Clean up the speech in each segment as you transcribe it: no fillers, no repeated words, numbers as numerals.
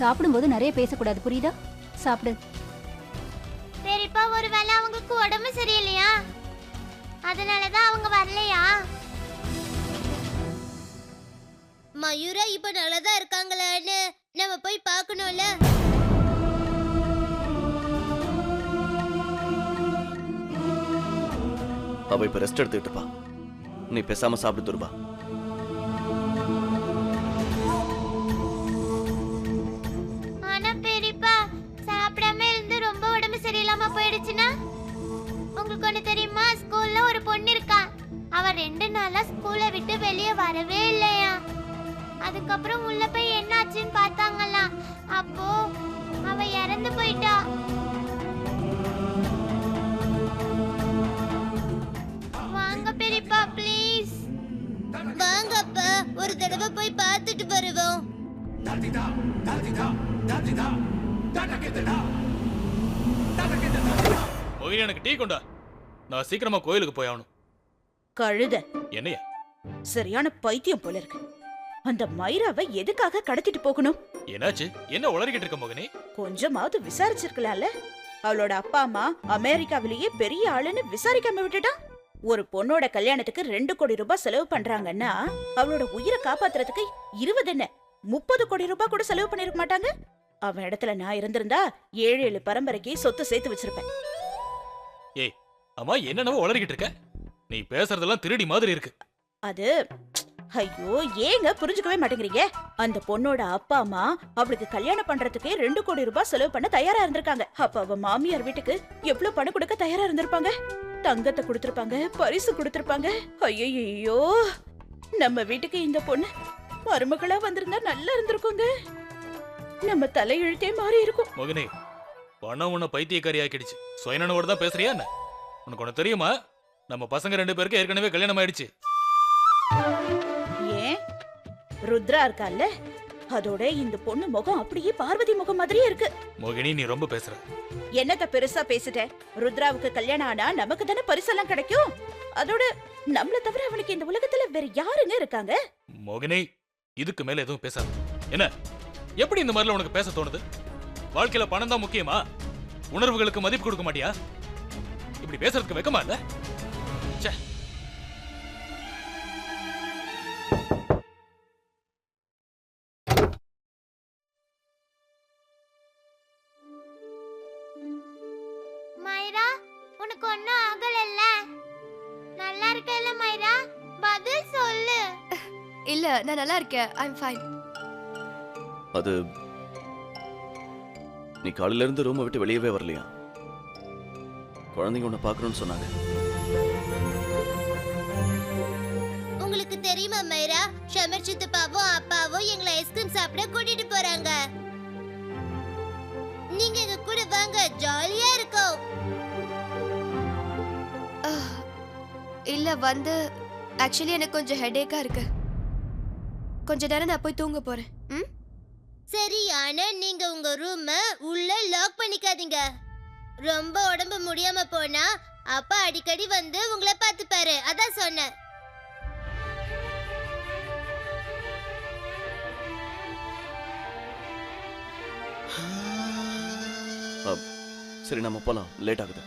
சாப்பிடும்போது நிறைய பேசக்கூடாது, புரியுதா? சாப்பிடு. பெரியப்பா ஒருவேளை அவங்களுக்கு உடம்பு சரியில்லையா, அதனாலதான் அவங்க வரலையா? மயூரா இப்ப நல்லதா இருக்காங்களான்னு நம்ம போய் பார்க்கணும்ல. அவ இப்ப ரெஸ்ட் எடுத்துக்கிட்டு இருப்பா. நீ பேசாம சாப்பிட்டு துருபா. ஆனா பெரியப்பா சாப்பிடாம இருந்து ரொம்ப உடம்பு சரியில்லாம போயிடுச்சுன்னா? உங்களுக்கு ஒண்ணு தெரியுமா, ஸ்கூல்ல ஒரு பொண்ணு இருக்கா. அவ 2 நாளா ஸ்கூலை விட்டு வெளியே வரவே இல்லையா. அதுக்கப்புறம் உள்ள போய் என்ன ஆச்சுன்னு பார்த்தாங்களாம். அப்போ அவ இறந்து போயிட்டா. வாங்க பெரியப்பா ப்ளீஸ். வாங்கப்பா, ஒரு தடவை போய் பார்த்துட்டு வருவோம். மோகினி, எனக்கு டீ கொண்டா. நான் சீக்கிரமா கோயிலுக்கு போய் ஆகணும். கழுத என்னையா? சரியான பைத்தியம் போல இருக்கு. அந்த மைராவை எதுக்காக கடத்திட்டு போகணும்? என்னாச்சு? என்ன உளறிக்கிட்டு இருக்க மோகினி? கொஞ்சமாவது விசாரிச்சிருக்கலாம்ல. அவளோட அப்பா அம்மா அமெரிக்காவிலேயே பெரிய ஆளுன்னு விசாரிக்காம விட்டுட்டா. ஒரு பொண்ணோட கல்யாணத்துக்கு 2 கோடி ரூபாய் செலவு பண்றாங்கன்னா அவளோட உயிரை காப்பாத்துறதுக்கு 20 என்ன 30 கோடி ரூபாய் கூட செலவு பண்ணிருக்க மாட்டாங்க. அவன் இடத்துல நான் இருந்திருந்தா 7 பரம்பரைக்கு சொத்து சேர்த்து வச்சிருப்பேன். ஏய் அம்மா, என்னென்னவோ உளறிக்கிட்டு இருக்க? நீ பேசுறதெல்லாம் திருடி மாதிரி இருக்கு. அது ஐயோ, ஏங்க புரிஞ்சுக்கவே மாட்டேங்கிறீங்க? அந்த பொண்ணோட அப்பா அம்மா அவளுக்கு கல்யாணம் பண்றதுக்கே 2 கோடி ரூபாய் செலவு பண்ண தயாரா இருந்திருக்காங்க. அப்ப அவ மாமியார் வீட்டுக்கு எவ்வளவு பணம் கொடுக்க தயாரா இருந்திருப்பாங்க? தங்கத்தை கொடுத்திருப்பாங்க, பரிசு கொடுத்திருப்பாங்க. ஐயோ, நம்ம வீட்டுக்கு இந்த பொண்ணு மருமகளா வந்திருந்தா நல்லா இருந்திருக்குங்க. நம்ம தலையெழுத்தே மாறி இருக்கும். மோகினி, பணம் உன்னை பைத்தியக்காரி ஆக்கிடுச்சு. சுயநனவோட தான் பேசுறியா என்ன? உனக்கு ஒண்ணு தெரியுமா? நம்ம பசங்க 2 பேருக்கு ஏற்கனவே கல்யாணம் ஆயிடுச்சு. ஏன்? ருத்ரா இருக்கால்ல, அதோட இந்த பொண்ணு முகம் அப்படியே பார்வதி முகம் மாதிரியே இருக்கு. மோகினி, நீ ரொம்ப பேசுற. என்னத்த பெருசா பேசிட்டேன்? ருத்ராவுக்கு கல்யாணம் ஆனா நமக்கு தானே பரிசெல்லாம் கிடைக்கும். அதோட நம்மள தவிர அவனுக்கு இந்த உலகத்துல வேற யாருங்க இருக்காங்க? மோகினி, இதுக்கு மேல எதுவும் பேசாத. என்ன, எப்படி இந்த மாதிரில உனக்கு பேச தோணுது? வாழ்க்கையில பணம் தான் முக்கியமா? உணர்வுகளுக்கு மதிப்பு கொடுக்க மாட்டியா? இப்படி பேசுறதுக்கு வெக்கமா இல்ல? ச்சே. மைரா, உனக்கு ஒண்ணும் ஆகலல்ல? நல்லா இருக்கல மைரா? பதில் சொல்லு. இல்ல, நான் நல்லா இருக்கேன். ஐ அம் ஃபைன். அது நீ காலையில இருந்து ரூமை விட்டு வெளியவே வரலையா? குழந்தைங்க உன்னை பார்க்கணும்னு சொன்னாங்க. உங்களுக்கு தெரியுமா மைரா, ஷமர் சித்தப்பாவும் அப்பாவும் எங்களை ஐஸ்கிரீம் சாப்பிட கூட்டிட்டு போறாங்க. நீங்க எங்க கூட வாங்க, ஜாலியா இருக்கும். இல்ல வந்து ஆக்சுவலி எனக்கு கொஞ்சம் ஹெடேக்கா இருக்கு. கொஞ்ச நேரம் நான் போய் தூங்க போறேன். சரி, ஆனா நீங்க உங்க ரூம உள்ள லாக் பண்ணிக்காதீங்க. ரொம்ப உடம்பு முடியாம போனா அப்பா அடிக்கடி வந்து உங்களை பார்த்துப்பாரு, அதான் சொன்னேன். சரி, நம்ம போலாம். லேட் ஆகுது.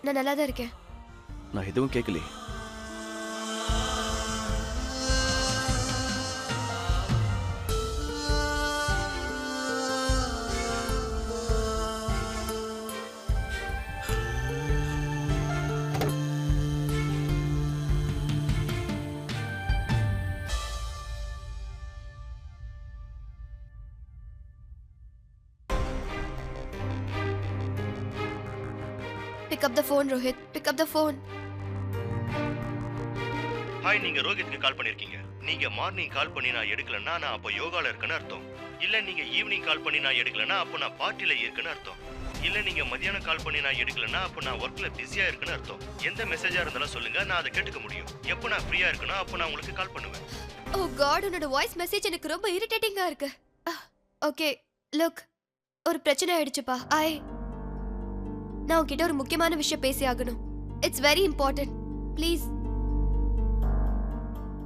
நான் நல்லா தான் இருக்கேன். நான் எதுவும் கேட்கலையே. Pick up the phone, Rohit. Pick up the phone. Hi, நீங்க ரோஹித்க்கு கால் பண்ணிருக்கீங்க. நீங்க மார்னிங் கால் பண்ணி நான் எடுக்கலன்னா நான் அப்போ யோகால இருக்கேன்னு அர்த்தம். இல்ல நீங்க ஈவினிங் கால் பண்ணி நான் எடுக்கலன்னா அப்போ நான் பார்ட்டில இருக்கேன்னு அர்த்தம். இல்ல நீங்க மதியானம் கால் பண்ணி நான் எடுக்கலன்னா அப்போ நான் ஒர்க்ல பிஸியா இருக்குன்னு அர்த்தம். எந்த மெசேஜா இருந்தாலும் சொல்லுங்க, நான் அதை கேட்டுக்க முடியும். எப்போ நான் ஃப்ரீயா இருக்கணும் அப்போ நான் உங்களுக்கு கால் பண்ணுவேன். Oh God, உன்னோட வாய்ஸ் மெசேஜ் எனக்கு ரொம்ப இரிட்டேட்டிங்கா இருக்கு. ஓகே, லுக், ஒரு பிரச்சனை ஆயிடுச்சுப்பா. நான் உன்கிட்ட ஒரு முக்கியமான விஷயம் பேசி ஆகணும். It's very important. Please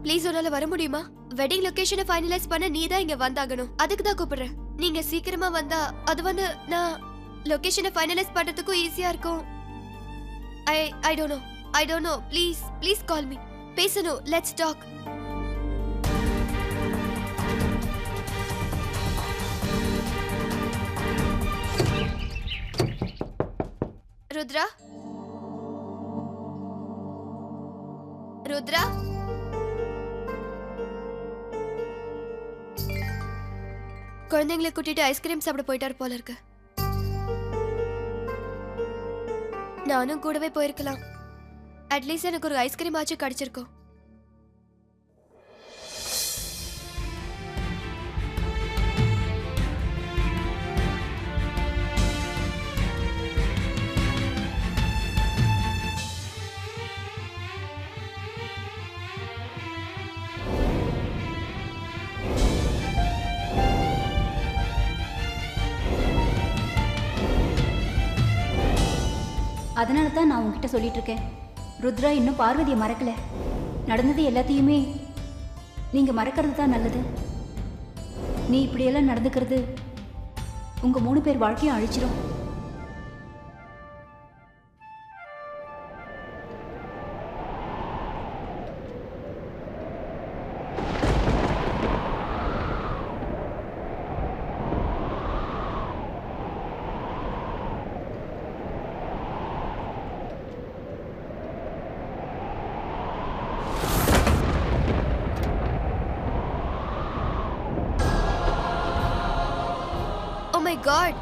please உன்னால வர முடியுமா? வெட்டிங் லொகேஷனை ஃபைனலைஸ் பண்ண நீ தான் இங்க வந்தாகணும். அதுக்கு தான் கூப்பிடுறேன். நீங்க சீக்கிரமா வந்தா அது வந்து நான் லொகேஷனை ஃபைனலைஸ் பண்றதுக்கும் ஈஸியா இருக்கும். I don't know. Please call me. பேசணும். Let's talk. ருத்ரா? ருத்ரா? குழந்தைங்களை கூட்டிட்டு ஐஸ்கிரீம் சாப்பிட போயிட்டாரு போல இருக்கு. நானும் கூடவே போயிருக்கலாம். அட்லீஸ்ட் எனக்கு ஒரு ஐஸ்கிரீம் ஆச்சு கிடைச்சிருக்கும். அதனால தான் நான் உங்ககிட்ட சொல்லிட்டு இருக்கேன். ருத்ரா இன்னும் பார்வதியை மறக்கல. நடந்தது எல்லாத்தையுமே நீங்க மறக்கிறது தான் நல்லது. நீ இப்படியெல்லாம் நடந்துக்கிறது உங்க 3 பேர் வாழ்க்கையும் அழிச்சிடும். Oh my God.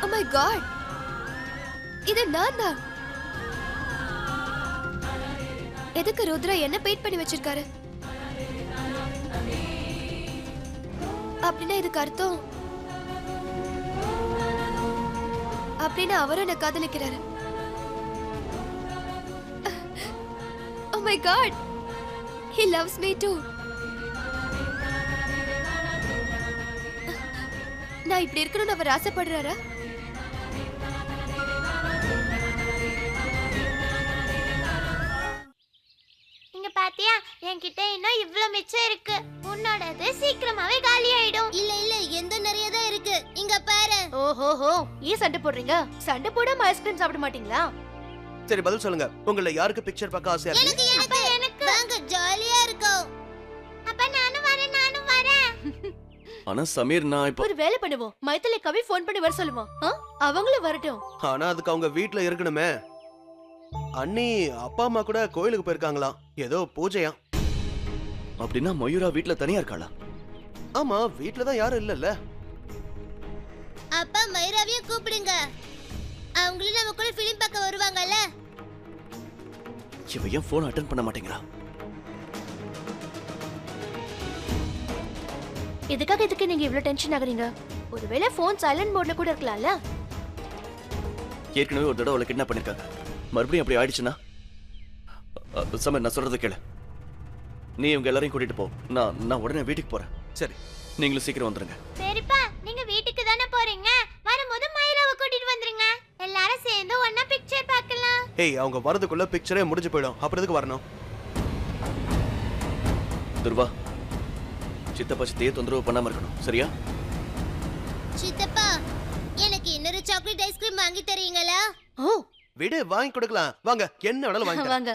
Oh my God. இது நான் தான். எதுக்கு ருத்ரா என்ன பெயிண்ட் பண்ணி வச்சிருக்காரு? அப்படின்னா இதுக்கு அர்த்தம் அப்படின்னா அவரும் என்ன காதலிக்கிறாரு. Oh my God. He loves me too. நான் இப்படி இருக்கணும்னு அவர் ஆசைப்படுறாரா? இங்க பாத்தியா, என்கிட்ட இன்னும் இவ்ளோ மிச்சம் இருக்கு. உன்னோடது சீக்கிரமாவே காலி ஆயிடும். இல்ல எந்த நிறைய தான் இருக்கு. இங்க பாரு. ஓஹோஹோ, ஏன் சண்டை போடுறீங்க? சண்டை போடாம ஐஸ்கிரீம் சாப்பிட மாட்டீங்களா? சரி பதில் சொல்லுங்க. உங்கள யாருக்கு பிக்சர் பார்க்க ஆசையா இருக்கு? எனக்கு வாங்க, ஜாலியா இருக்கும். அப்ப நானும் வரேன். ஆனா சமீர், நான் இப்போ ஒரு வேலை பண்ணுவோம். மைத்திலிக்காவே ஃபோன் பண்ணி வர சொல்லுவோம். அவங்களும் வரட்டும். ஆனா அதுக்கு அவங்க வீட்ல இருக்கணுமே. அண்ணி அப்பா அம்மா கூட கோயிலுக்கு போயிருக்காங்களாம். ஏதோ பூஜையா. அப்படின்னா மயூரா வீட்ல தனியா இருக்காளா? ஆமா, வீட்ல தான் யாரும் இல்லல்ல. அப்பா மைராவையும் கூப்பிடுங்க. அவங்களும் நம்ம கூட ஃபிலிம் பார்க்க வருவாங்கல்ல. இவ ஏன் போன் அட்டெண்ட் பண்ண மாட்டேங்கிறா? எதுக்கு நீங்க இவ்ளோ டென்ஷன் ஆகுறீங்க? ஒருவேளை ஃபோன் சைலண்ட் மோட்ல கூட இருக்கலாம்ல. ஏற்கனவே ஒரு தடவை அவளை கிட்னாப் பண்ணிருக்காங்க. மறுபடியும் அப்படி ஆயிடுச்சுன்னா சமீர், நான் சொல்றதை கேளு. நீ இவங்க எல்லாரையும் கூட்டிட்டு போ. நான் உடனே வீட்டுக்கு போறேன். சரி, நீங்களும் சீக்கிரம் வந்துருங்க. சரிப்பா, நீங்க வீட்டுக்கு தானே போறீங்க? வரும்போது மைராவை கூட்டிட்டு வந்துருங்க. எல்லாரும் சேர்ந்து ஒண்ணா பிக்சர் பார்க்கலாம். ஏய், அவங்க வரதுக்குள்ள பிக்சரே முடிஞ்சு போயிடும். அப்புறம் எதுக்கு வரணும்? துர்வா, சித்தப்பா சித்தையே தொந்தரவு பண்ணாம இருக்கணும், சரியா? சித்தப்பா, எனக்கு இன்னொரு சாக்லேட் ஐஸ்கிரீம் வாங்கி தரீங்களா? ஓ, விடு, வாங்கி கொடுக்கலாம். வாங்க, என்ன வேணாலும் வாங்கி தரேன். வாங்க.